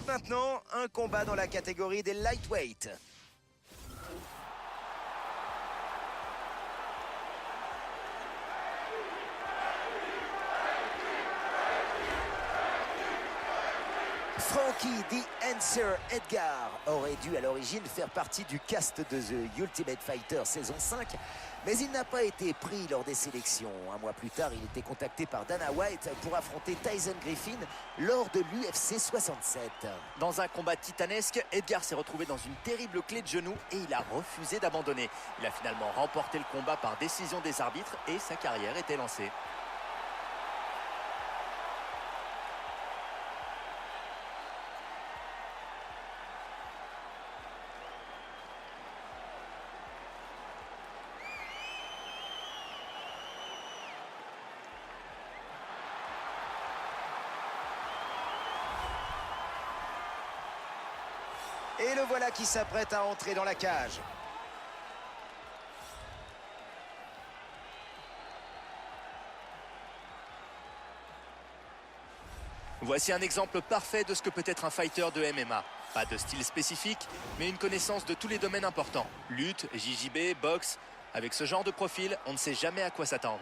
Maintenant, un combat dans la catégorie des lightweight. Frankie The Answer Edgar aurait dû à l'origine faire partie du cast de The Ultimate Fighter saison 5, mais il n'a pas été pris lors des sélections. Un mois plus tard, il était contacté par Dana White pour affronter Tyson Griffin lors de l'UFC 67. Dans un combat titanesque, Edgar s'est retrouvé dans une terrible clé de genou et il a refusé d'abandonner. Il a finalement remporté le combat par décision des arbitres et sa carrière était lancée. Et le voilà qui s'apprête à entrer dans la cage. Voici un exemple parfait de ce que peut être un fighter de MMA. Pas de style spécifique, mais une connaissance de tous les domaines importants. Lutte, JJB, boxe. Avec ce genre de profil, on ne sait jamais à quoi s'attendre.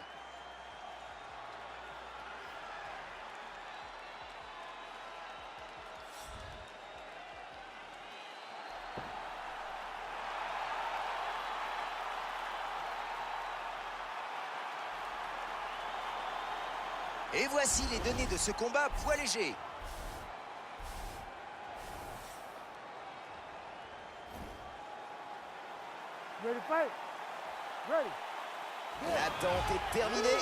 Et voici les données de ce combat poids léger. L'attente est terminée.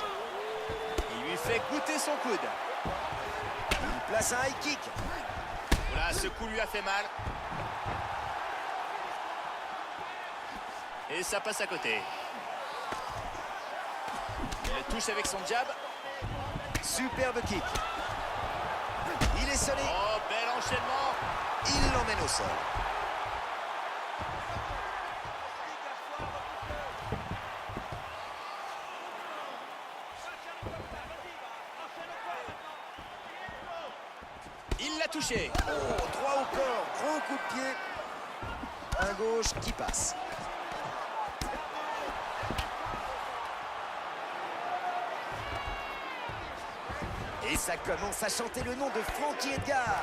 Il lui fait goûter son coude. Il place un high kick. Voilà, ce coup lui a fait mal. Et ça passe à côté. Il le touche avec son jab. Superbe kick. Il est sonné. Oh, bel enchaînement. Il l'emmène au sol. Il l'a touché. Oh, droit au corps, gros coup de pied. Un gauche qui passe. Et ça commence à chanter le nom de Frankie Edgar.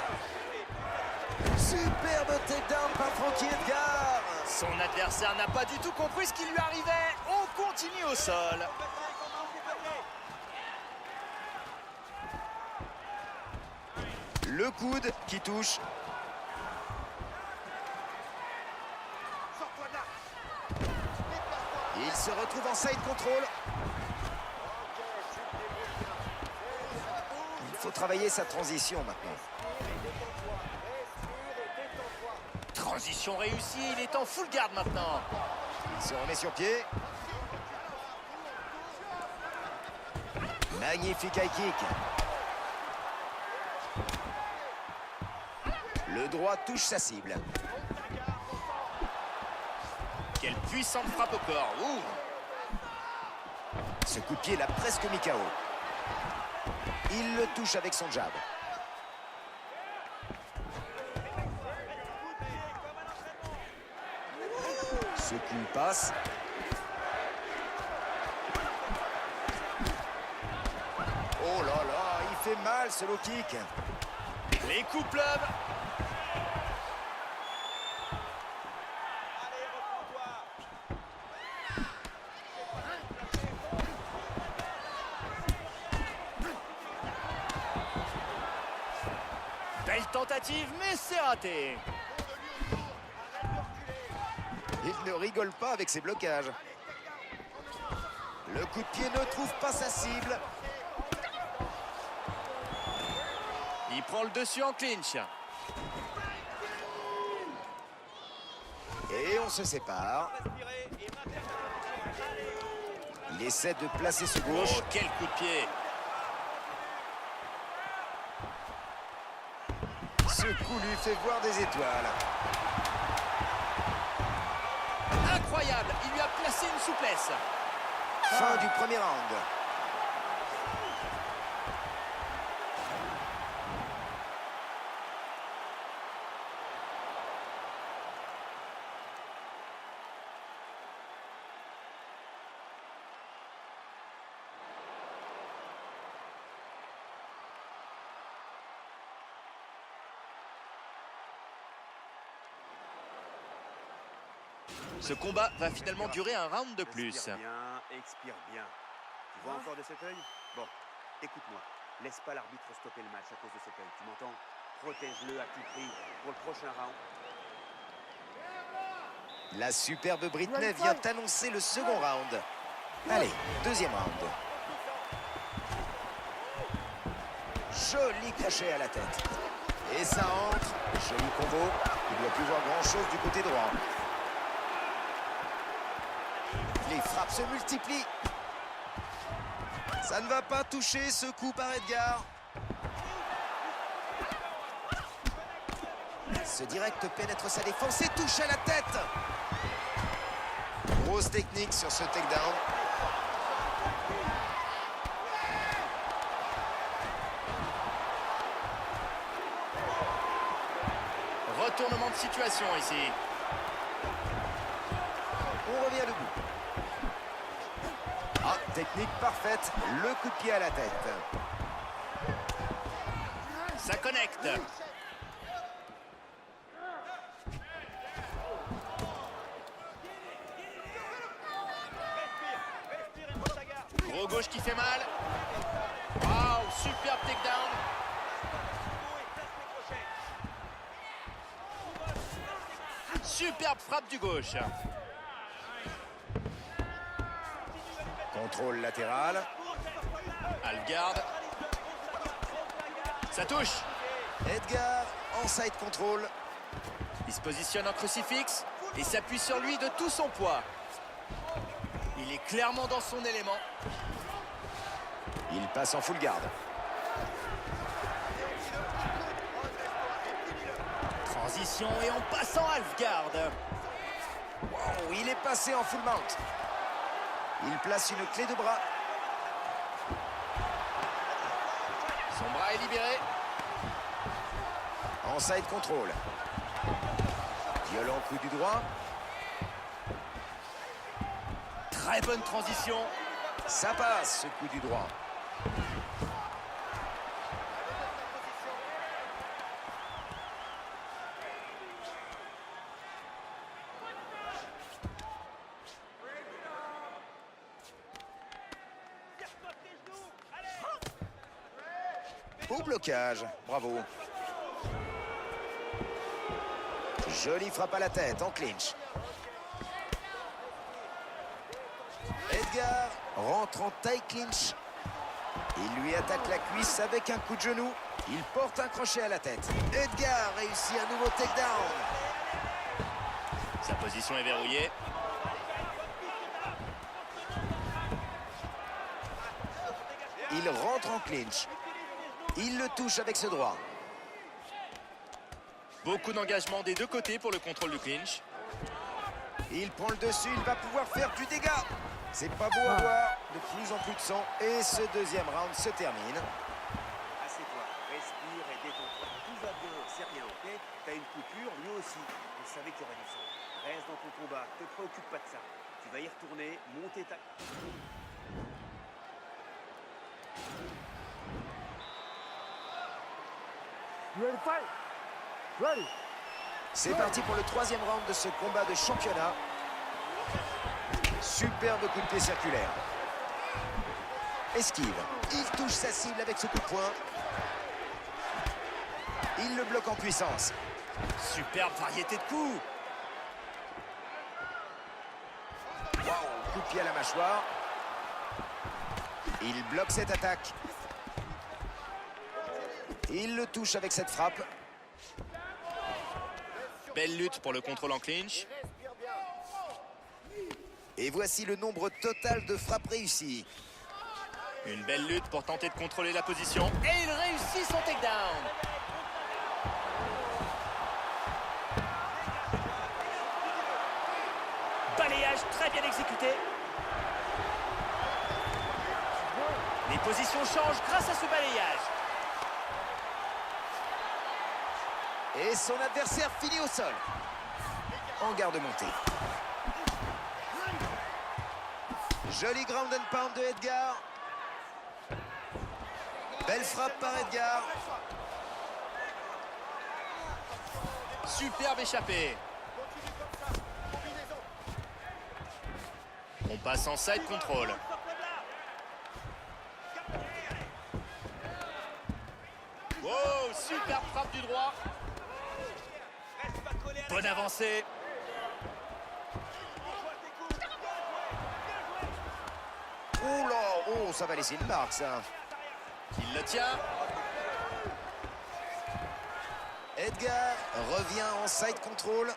Superbe takedown par Frankie Edgar. Son adversaire n'a pas du tout compris ce qui lui arrivait. On continue au sol. Le coude qui touche. Il se retrouve en side control. Il faut travailler sa transition maintenant. Transition réussie, il est en full garde maintenant. Il se remet sur pied. Magnifique high kick. Le droit touche sa cible. Quelle puissante frappe au corps. Ouh. Ce coup de pied l'a presque mis KO. Il le touche avec son jab. Ce coup passe. Oh là là, il fait mal ce low kick. Les coups pleuvent. Belle tentative, mais c'est raté. Il ne rigole pas avec ses blocages. Le coup de pied ne trouve pas sa cible. Il prend le dessus en clinch. Et on se sépare. Il essaie de placer ce gauche. Oh, quel coup de pied. Ce coup lui fait voir des étoiles. Incroyable, il lui a placé une souplesse. Fin du premier round. Ce combat va finalement durer un round de plus. Expire bien, expire bien. Tu vois encore de cet œil? Bon, écoute-moi. Laisse pas l'arbitre stopper le match à cause de cet œil. Tu m'entends? Protège-le à tout prix pour le prochain round. La superbe Britney vient annoncer le second round. Allez, deuxième round. Joli crochet à la tête. Et ça entre. Joli combo. Il ne doit plus voir grand-chose du côté droit. Les frappes se multiplient. Ça ne va pas toucher ce coup par Edgar. Ce direct pénètre sa défense et touche à la tête. Grosse technique sur ce takedown. Retournement de situation ici. On revient debout. Ah, technique parfaite. Le coup de pied à la tête. Ça connecte. Gros gauche qui fait mal. Waouh, superbe takedown. Superbe frappe du gauche. Contrôle latéral. Algarde. Ça touche. Edgar en side control. Il se positionne en crucifix et s'appuie sur lui de tout son poids. Il est clairement dans son élément. Il passe en full guard. Transition et on passe en half guard. Wow, il est passé en full mount. Il place une clé de bras. Son bras est libéré. En side control. Violent coup du droit. Très bonne transition. Ça passe, ce coup du droit. Beau blocage, bravo. Jolie frappe à la tête, en clinch. Edgar rentre en taille clinch. Il lui attaque la cuisse avec un coup de genou. Il porte un crochet à la tête. Edgar réussit un nouveau takedown. Sa position est verrouillée. Il rentre en clinch. Il le touche avec ce droit. Beaucoup d'engagement des deux côtés pour le contrôle du clinch. Il prend le dessus, il va pouvoir faire du dégât. C'est pas beau à voir, de plus en plus de sang. Et ce deuxième round se termine. Assieds-toi, respire et détends-toi. Tout va bien, c'est rien, ok? T'as une coupure, lui aussi. On savait qu'il y aurait du sang. Reste dans ton combat, te préoccupe pas de ça. Tu vas y retourner, monter ta... C'est parti pour le troisième round de ce combat de championnat. Superbe coup de pied circulaire. Esquive. Il touche sa cible avec ce coup de poing. Il le bloque en puissance. Superbe variété de coups. Wow, coup de pied à la mâchoire. Il bloque cette attaque. Il le touche avec cette frappe. Belle lutte pour le contrôle en clinch. Et voici le nombre total de frappes réussies. Une belle lutte pour tenter de contrôler la position. Et il réussit son takedown. Balayage très bien exécuté. Les positions changent grâce à ce balayage. Et son adversaire finit au sol. En garde montée. Joli ground and pound de Edgar. Belle frappe par Edgar. Superbe échappé. On passe en side control. Wow, superbe frappe du droit. Bonne avancée. Oh là, oh, ça va laisser une marque, ça. Il le tient. Edgar revient en side control.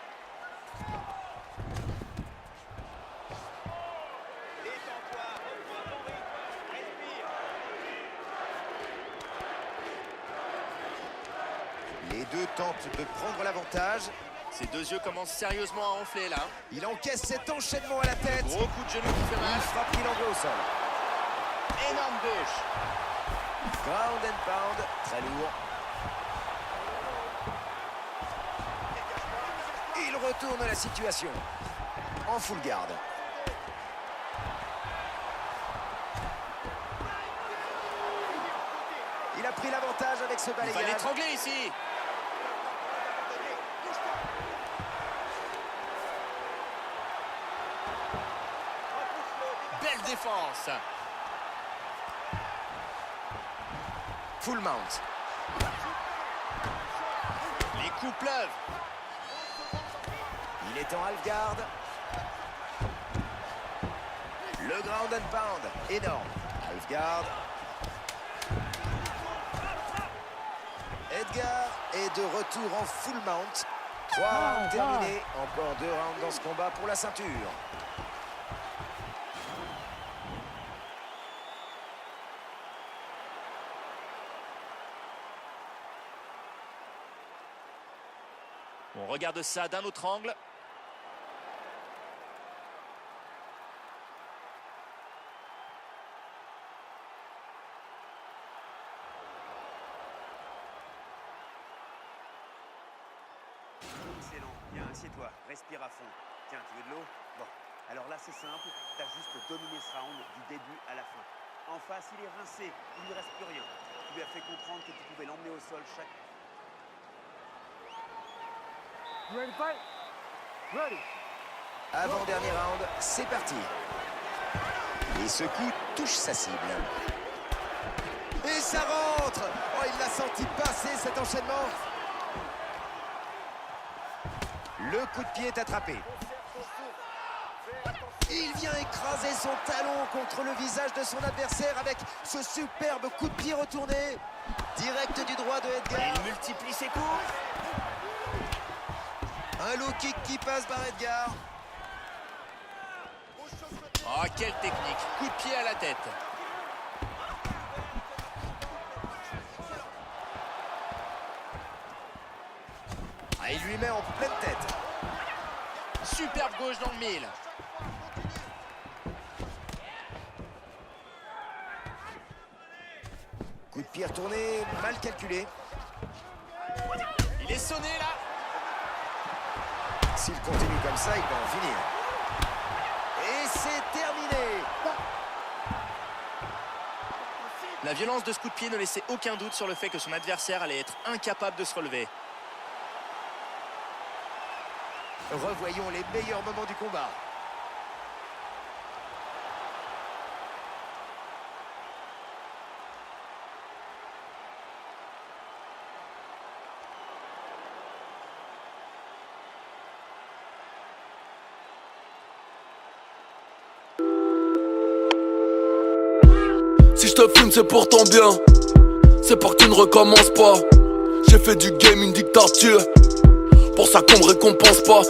Les deux tentent de prendre l'avantage. Ses deux yeux commencent sérieusement à enfler là. Il encaisse cet enchaînement à la tête. Gros coup de genou qui fait mal. Une frappe qui l'envoie au sol. Énorme gauche. Ground and pound, très lourd. Il retourne la situation. En full garde. Il a pris l'avantage avec ce Il va balayage. l'étrangler ici. Belle défense. Full mount. Les coups pleuvent. Il est en half guard. Le ground and pound, énorme. Half guard. Edgar est de retour en full mount. 3 rounds terminés. Encore 2 rounds dans ce combat pour la ceinture. On regarde ça d'un autre angle. Excellent. Bien, assieds-toi. Respire à fond. Tiens, tu veux de l'eau? Bon. Alors là, c'est simple. Tu as juste dominé ce round du début à la fin. En face, il est rincé. Il ne lui reste plus rien. Tu lui as fait comprendre que tu pouvais l'emmener au sol chaque... Avant-dernier round, c'est parti. Et ce coup touche sa cible. Et ça rentre. Oh, il l'a senti passer cet enchaînement. Le coup de pied est attrapé. Il vient écraser son talon contre le visage de son adversaire avec ce superbe coup de pied retourné. Direct du droit de Edgar. Il multiplie ses coups. Un low kick qui passe par Edgar. Oh, quelle technique. Coup de pied à la tête. Ah, il lui met en pleine tête. Superbe gauche dans le mille. Coup de pied retourné, mal calculé. Il est sonné là. S'il continue comme ça, il va en finir. Et c'est terminé. La violence de ce coup de pied ne laissait aucun doute sur le fait que son adversaire allait être incapable de se relever. Revoyons les meilleurs moments du combat. Si je te fume c'est pour ton bien. C'est pour que tu ne recommences pas. J'ai fait du game une dictature. Pour ça qu'on me récompense pas.